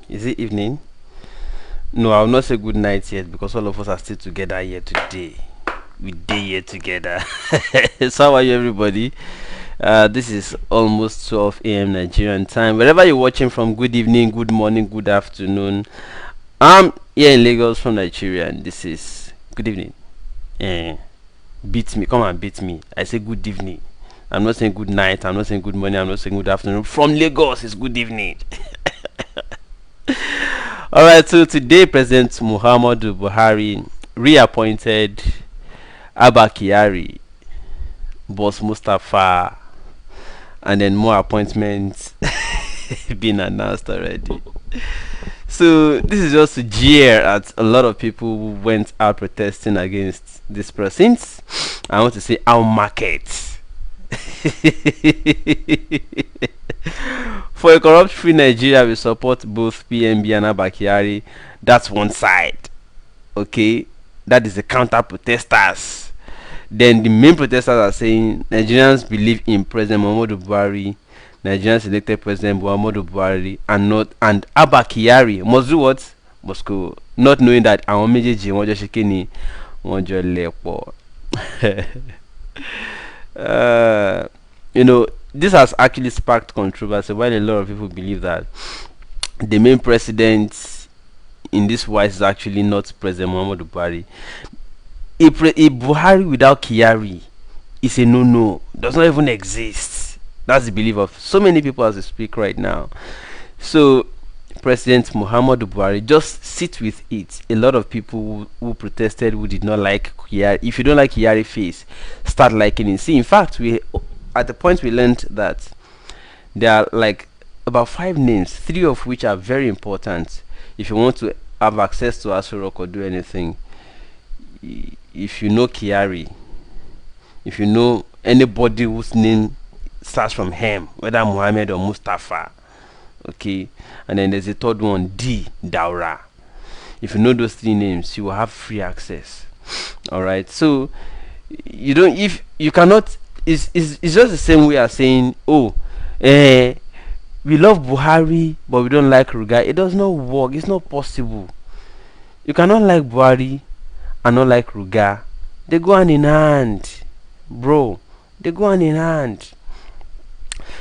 Is it evening? No, I'll not say good night yet because all of us are still together here today. We day here together. So how are you, everybody? This is almost 12 a.m. Nigerian time. Wherever you're watching from, good evening, good morning, good afternoon. I'm here in Lagos from Nigeria, and this is good evening. Eh, beat me, come and beat me. I say good evening. I'm not saying good night. I'm not saying good morning. I'm not saying good afternoon. From Lagos, it's good evening. All right. So today, President Muhammadu Buhari reappointed Abba Kyari, Boss Mustafa, and then more appointments being announced already. So this is just to jeer at a lot of people who went out protesting against this persons. I want to say our market. For a corrupt-free Nigeria, we support both PMB and Abba Kyari. That's one side. Okay, that is the counter-protesters. Then the main protesters are saying Nigerians believe in President Muhammadu Buhari, Nigerians elected President Muhammadu Buhari, and Abba Kyari must do what? Must go. Not knowing that our méjèèjì wọ́n jọ ṣe kíni, wọ́n jọ lẹ̀pọ̀. This has actually sparked controversy while a lot of people believe that the main president in this wise is actually not President Muhammadu Buhari. A Buhari without Kyari is a no-no, does not even exist. That's the belief of so many people as we speak right now. So President Muhammadu Buhari, just sit with it. A lot of people who protested, who did not like Kyari. If you don't like Kyari face, start liking it. See, in fact, we at the point we learned that there are like about 5 names, 3 of which are very important if you want to have access to Asurok or do anything. If you know Kyari, if you know anybody whose name starts from him, whether Muhammad or Mustafa, okay, and then there's a third one, D Daura. If you know those 3 names, you will have free access. All right, so you don't, if you cannot, it's just the same way as saying, oh, we love Buhari but we don't like Ruga. It does not work. It's not possible. You cannot like Buhari and not like Ruga. They go hand in hand, bro. They go hand in hand.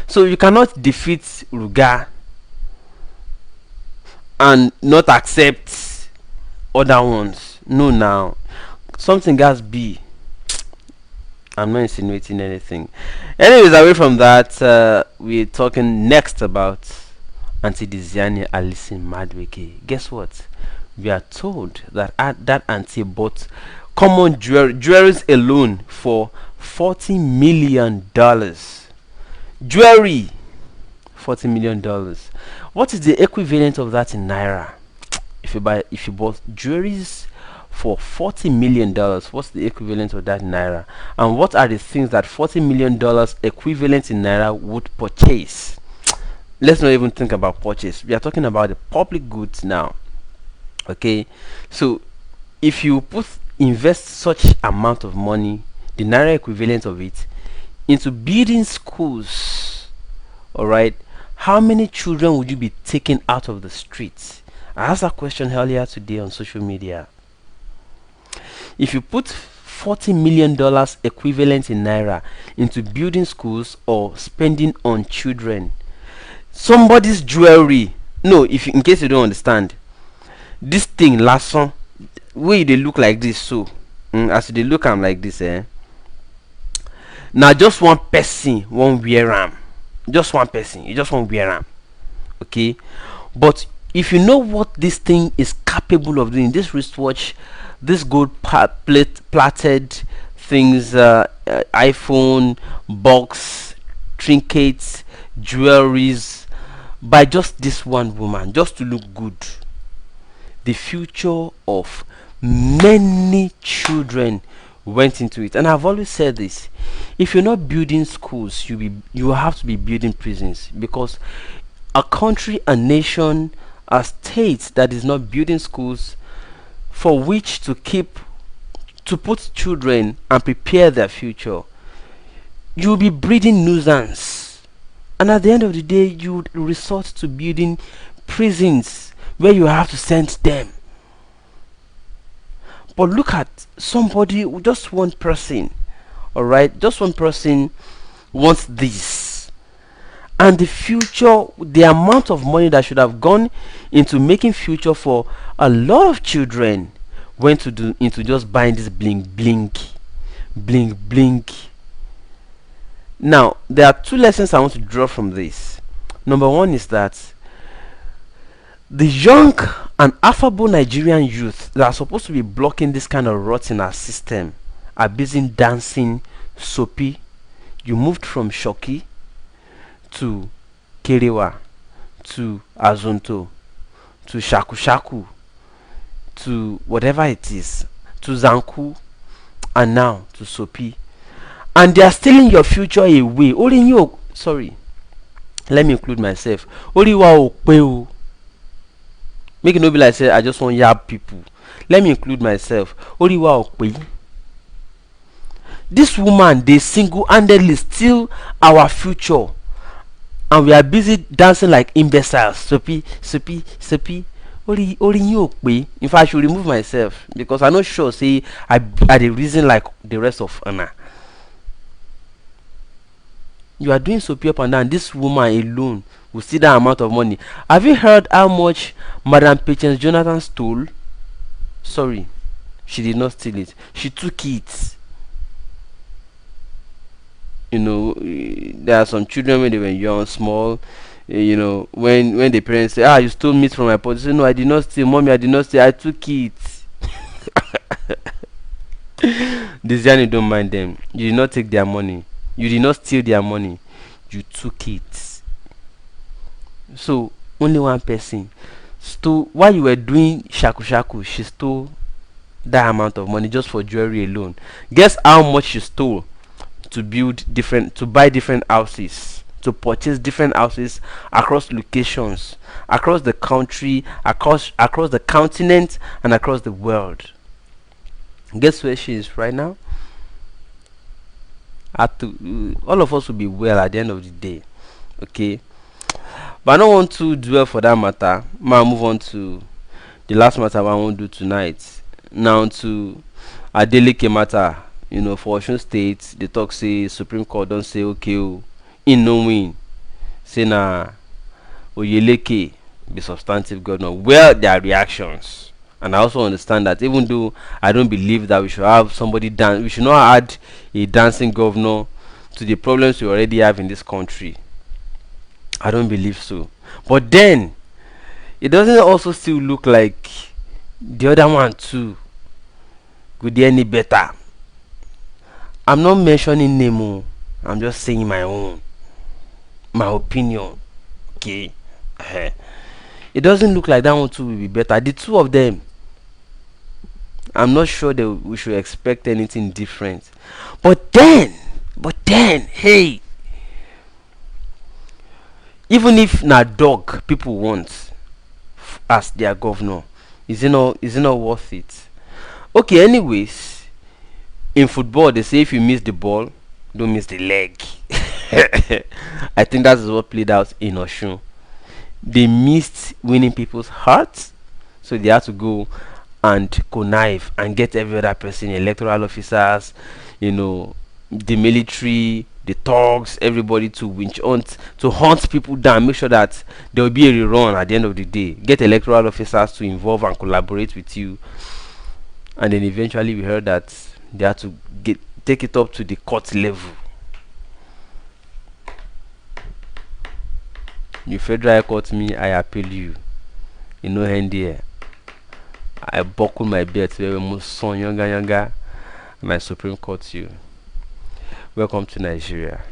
So you cannot defeat Ruga and not accept other ones. No, now something has be. I'm not insinuating anything. Anyways, away from that, we're talking next about Auntie Deziani Alison Madweke. Guess what? We are told that that auntie bought common jewelries alone for $40 million. Jewelry, $40 million. What is the equivalent of that in naira? If you bought jewelries for $40 million, what's the equivalent of that in naira? And what are the things that $40 million equivalent in naira would purchase? Let's not even think about purchase. We are talking about the public goods now. Okay, so if you invest such amount of money, the naira equivalent of it, into building schools, all right, how many children would you be taking out of the streets? I asked that question earlier today on social media. If you put $40 million equivalent in naira into building schools or spending on children, somebody's jewelry, no, if in case you don't understand, this thing last song, way they look like this, so as they look, I'm like this, now just one person won't wear them. Just one person, you just won't wear them. Okay, but if you know what this thing is capable of doing, this wristwatch, this gold plated things, iPhone box, trinkets, jewelries, by just this one woman, just to look good, the future of many children went into it. And I've always said this: if you're not building schools, you have to be building prisons, because a country, a nation, a state that is not building schools for which to put children and prepare their future, you'll be breeding nuisance. And at the end of the day, you resort to building prisons where you have to send them. But look at somebody, just one person, all right, just one person wants this, and the future, the amount of money that should have gone into making future for a lot of children went into just buying this bling bling bling bling. Now there are two lessons I want to draw from this. Number one is that the young and affable Nigerian youth that are supposed to be blocking this kind of rot in our system are busy dancing soapy. You moved from Shoki to Kerewa to Azonto to Shaku Shaku to whatever it is, to Zanku, and now to Sopi, and they are stealing your future away. Only you, sorry, let me include myself. Only you, make it no be like say I just want yab people. Let me include myself. Only you, this woman, they single-handedly steal our future, and we are busy dancing like imbeciles. Sopi, Sopi, Sopi. Only you, in fact, I should remove myself because I'm not sure. Say I the reason like the rest of Anna. You are doing Sopi up and down. This woman alone will see that amount of money. Have you heard how much Madam Patience Jonathan stole? Sorry, she did not steal it. She took it. You know, there are some children when they were young, small. You know, when the parents say, "Ah, you stole meat from my pot," they say, "No, I did not steal, mommy. I did not steal. I took it." Deziani don't mind them. You did not take their money. You did not steal their money. You took it. So only one person stole. While you were doing shaku shaku, she stole that amount of money just for jewelry alone. Guess how much she stole to buy different houses, to purchase different houses across locations, across the country, across the continent, and across the world. Guess where she is right now? All of us will be well at the end of the day, okay? But I don't want to dwell for that matter. I'll move on to the last matter I want to do tonight. Now to a delicate matter. You know, for Osun State, the talk say Supreme Court don't say okay, in no win. Say na Oyeleke be substantive governor. Well, their reactions, and I also understand that even though I don't believe that we should have somebody dance, we should not add a dancing governor to the problems we already have in this country. I don't believe so. But then it doesn't also still look like the other one too could be any better. I'm not mentioning name. I'm just saying my opinion. Okay. It doesn't look like that one too will be better. The two of them, I'm not sure that we should expect anything different. But then, hey, even if na dog people want as their governor, is it not worth it? Okay, anyways, in football they say if you miss the ball, don't miss the leg. I think that is what played out in Osun. They missed winning people's hearts, so they had to go and connive and get every other person, electoral officers, you know, the military, the thugs, everybody to hunt people down, make sure that there will be a rerun at the end of the day. Get electoral officers to involve and collaborate with you, and then eventually we heard that they had to take it up to the court level. You federal court me, I appeal you. You know, here I buckle my belt very much son younger my Supreme Court you. Welcome to Nigeria.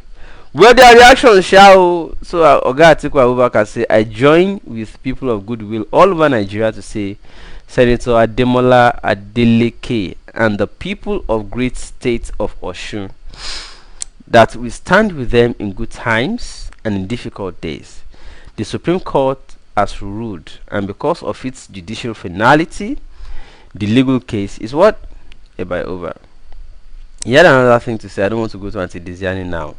Well, their reaction shall so Oga Atiku Abubakar say I join with people of goodwill all over Nigeria to say Senator Ademola Adeleke and the people of great state of Osun that we stand with them in good times and in difficult days. The Supreme Court has ruled, and because of its judicial finality, the legal case is what? Over. He had another thing to say. I don't want to go to Deziani now.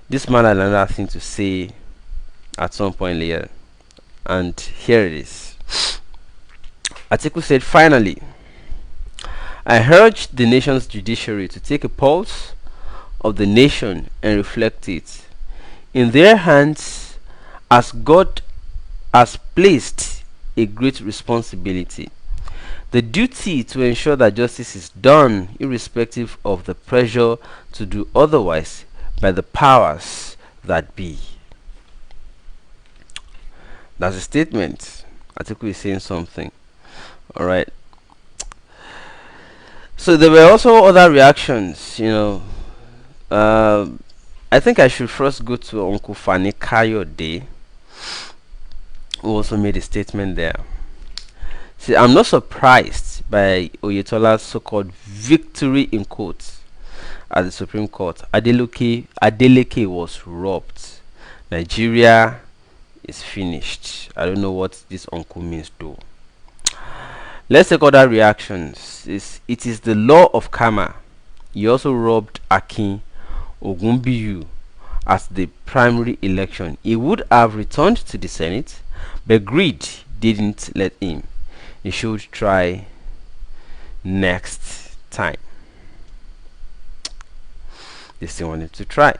This man had another thing to say at some point later, and here it is. Atiku said, finally, I urge the nation's judiciary to take a pulse of the nation and reflect it. In their hands, as God has placed a great responsibility, the duty to ensure that justice is done irrespective of the pressure to do otherwise by the powers that be. That's a statement. Atiku is saying something. Alright. So there were also other reactions, I think I should first go to Uncle Fani Kayode, who also made a statement there. See, I'm not surprised by Oyetola's so-called victory in quotes at the Supreme Court. Adeleke was robbed. Nigeria is finished. I don't know what this uncle means though. Let's take other reactions. It is the law of karma. He also robbed Akin Ogunbiyu at the primary election. He would have returned to the Senate, but greed didn't let him. He should try next time. They still wanted to try.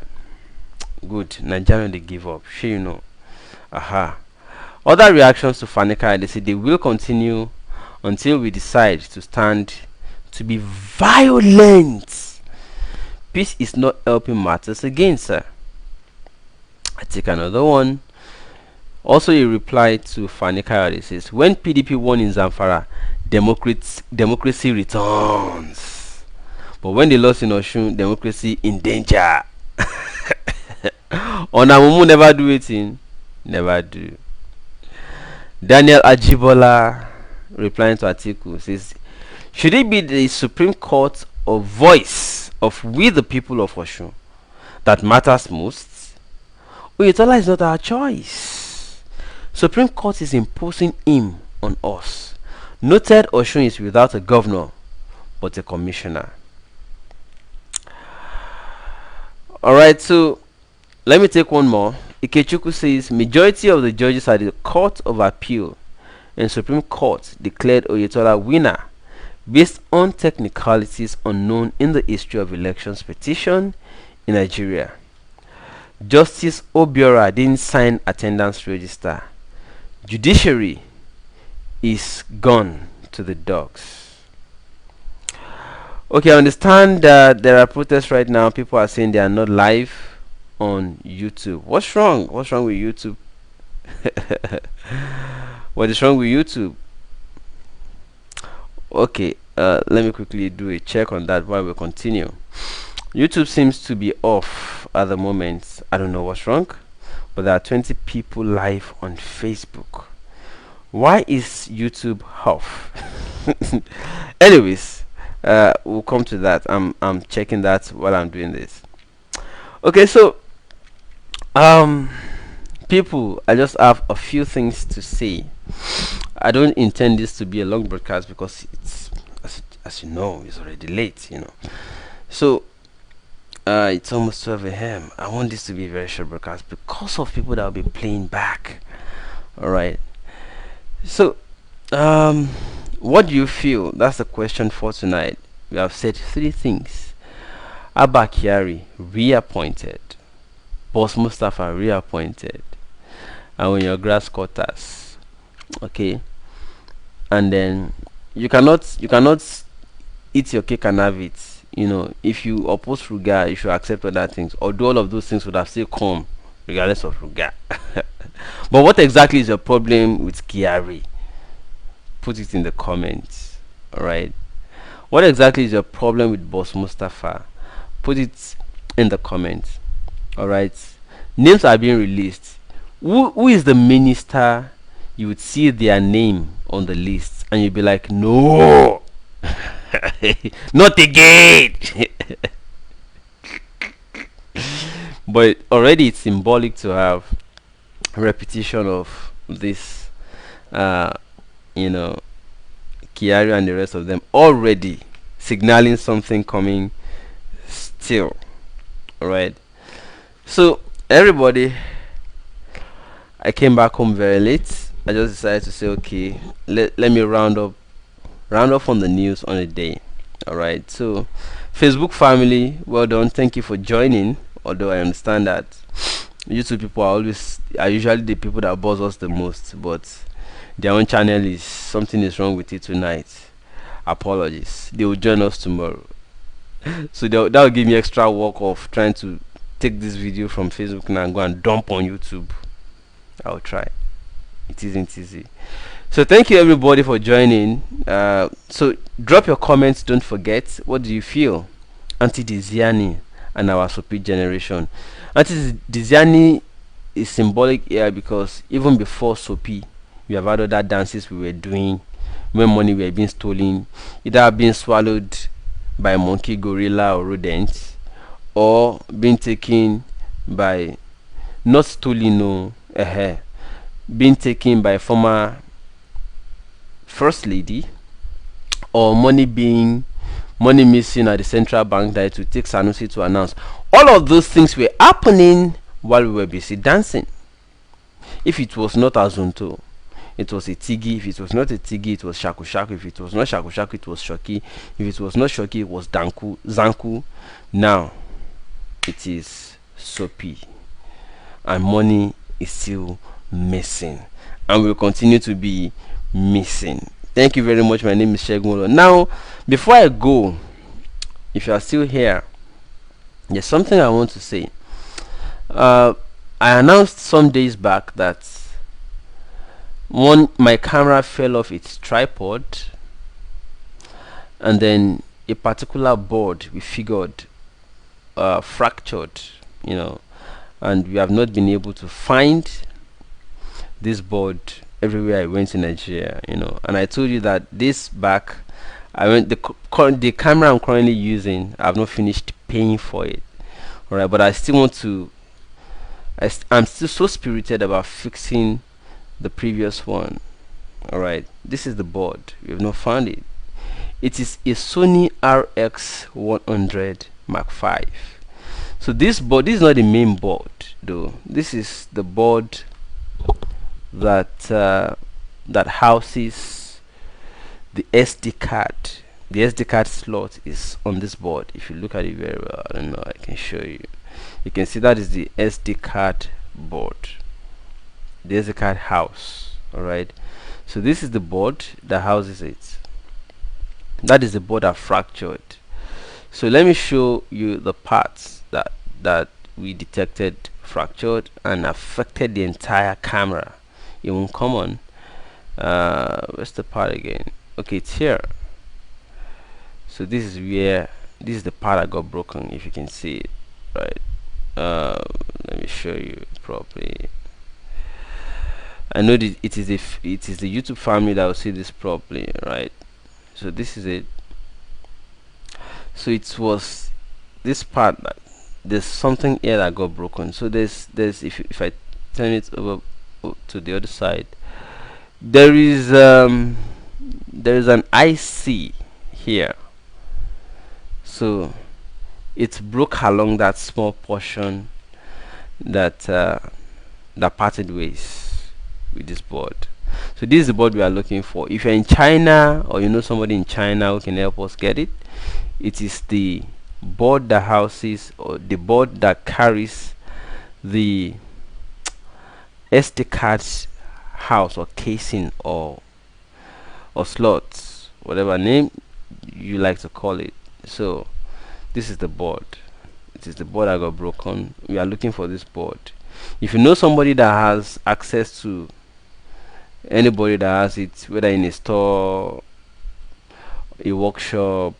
Good. Nigerian, they give up. Sure, Aha. Other reactions to Fanika, they say they will continue until we decide to stand to be violent. Peace is not helping matters again, sir. I take another one. Also, a reply to Fani Kayode says, when PDP won in Zamfara, democracy returns. But when they lost in Oshun, democracy in danger. Onamumu never do it in. Never do. Daniel Ajibola, replying to Atiku, says, should it be the Supreme Court or voice of we the people of Oshun that matters most? Oyetola is not our choice. Supreme Court is imposing him on us. Noted Oshun is without a governor but a commissioner. Alright, so let me take one more. Ikechukwu says majority of the judges at the Court of Appeal and Supreme Court declared Oyetola winner based on technicalities unknown in the history of elections petition in Nigeria. Justice Obiora didn't sign attendance register. Judiciary is gone to the dogs. Okay, I understand that there are protests right now. People are saying they are not live on YouTube. What's wrong? What's wrong with YouTube? What is wrong with YouTube? Okay, let me quickly do a check on that while we continue. YouTube seems to be off at the moment. I don't know what's wrong, but there are 20 people live on Facebook. Why is YouTube off? Anyways, we'll come to that. I'm checking that while I'm doing this. Okay, so people, I just have a few things to say. I don't intend this to be a long broadcast because it's, as you know, it's already late, So it's almost 12 a.m. I want this to be a very short broadcast because of people that will be playing back. Alright. So what do you feel? That's the question for tonight. We have said three things. Abba Kyari reappointed. Boss Mustafa reappointed. And when your grass cutters. Okay. And then you cannot eat your cake and have it. If you oppose Ruga, you should accept other things. Although all of those things would have still come regardless of Ruga. But what exactly is your problem with Kyari? Put it in the comments. Alright. What exactly is your problem with Boss Mustafa? Put it in the comments. Alright. Names are being released. Who is the minister you would see their name on the list and you'd be like, no, not again. But already it's symbolic to have repetition of this Kyari and the rest of them already signaling something coming still. Alright, so everybody, I came back home very late. I just decided to say, okay, let me round up on the news on the day. All right. So, Facebook family, well done. Thank you for joining. Although I understand that YouTube people are usually the people that buzz us the most, but their own channel is something is wrong with it tonight. Apologies. They will join us tomorrow. So that will give me extra work of trying to take this video from Facebook now and go and dump on YouTube. I'll try. It isn't easy. So thank you everybody for joining. So drop your comments. Don't forget, what do you feel? Anti-Deziani and our Sopi generation. Anti-Deziani is symbolic here because even before Sopi, we have had other dances we were doing when money were being stolen, either being swallowed by monkey, gorilla, or rodents, or being taken by, not stolen, no, being taken by former first lady, or money missing at the central bank that it would take Sanusi to announce. All of those things were happening while we were busy dancing. If it was not Azunto, it was a Tigi. If it was not a Tigi, it was Shaku Shaku. If it was not Shaku Shaku, it was Shoki. If it was not Shoki, it was Zanku. Now it is Sopi, and money is still missing and will continue to be missing. Thank you very much. My name is Shegun. Now, before I go, if you are still here, there's something I want to say. I announced some days back that my camera fell off its tripod, and then a particular board we figured fractured, and we have not been able to find this board everywhere I went in Nigeria, and I told you that this back I went the camera I'm currently using, I've not finished paying for it. All right, but I still want to I'm still so spirited about fixing the previous one. All right, this is the board. We have not found it. It is a Sony RX 100 Mark V. So this board, this is not the main board though. This is the board that that houses the SD card. The SD card slot is on this board. If you look at it very well, I don't know, I can show you. You can see that is the SD card board, the SD card house. All right, so this is the board that houses it. That is the board that fractured. So let me show you the parts that we detected fractured and affected the entire camera. It won't come on. Where's the part again? Okay, it's here. So this is the part that got broken, if you can see it, right? Let me show you properly. I know that it is the YouTube family that will see this properly, right? So this is it. So it was this part that there's something here that got broken. So there's if I turn it over to the other side, there is an IC here. So it broke along that small portion that that parted ways with this board. So this is the board we are looking for. If you're in China or you know somebody in China who can help us get it, it is the board that houses, or the board that carries the SD card house or casing or slots, whatever name you like to call it. So this is the board. It is the board that got broken. We are looking for this board. If you know somebody that has access to, anybody that has it, whether in a store, a workshop,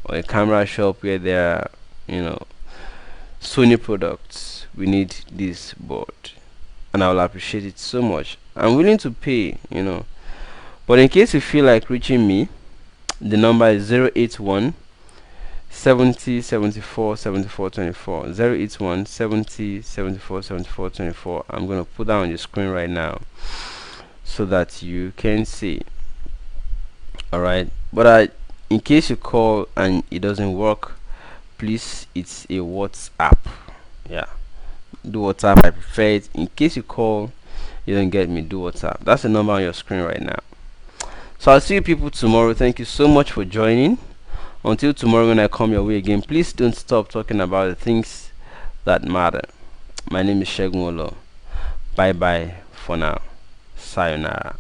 or a camera shop where there are, Sony products, we need this board, and I will appreciate it so much. I'm willing to pay, but in case you feel like reaching me, the number is 081 70 74 74 24. 081 70 74 74 24. I'm going to put that on your screen right now so that you can see. Alright, but in case you call and it doesn't work, please, it's a WhatsApp. Yeah, do WhatsApp, I prefer it. In case you call You don't get me? Do WhatsApp. That's the number on your screen right now. So I'll see you people tomorrow. Thank you so much for joining. Until tomorrow when I come your way again, please don't stop talking about the things that matter. My name is Shegun Olo. Bye bye for now. Sayonara.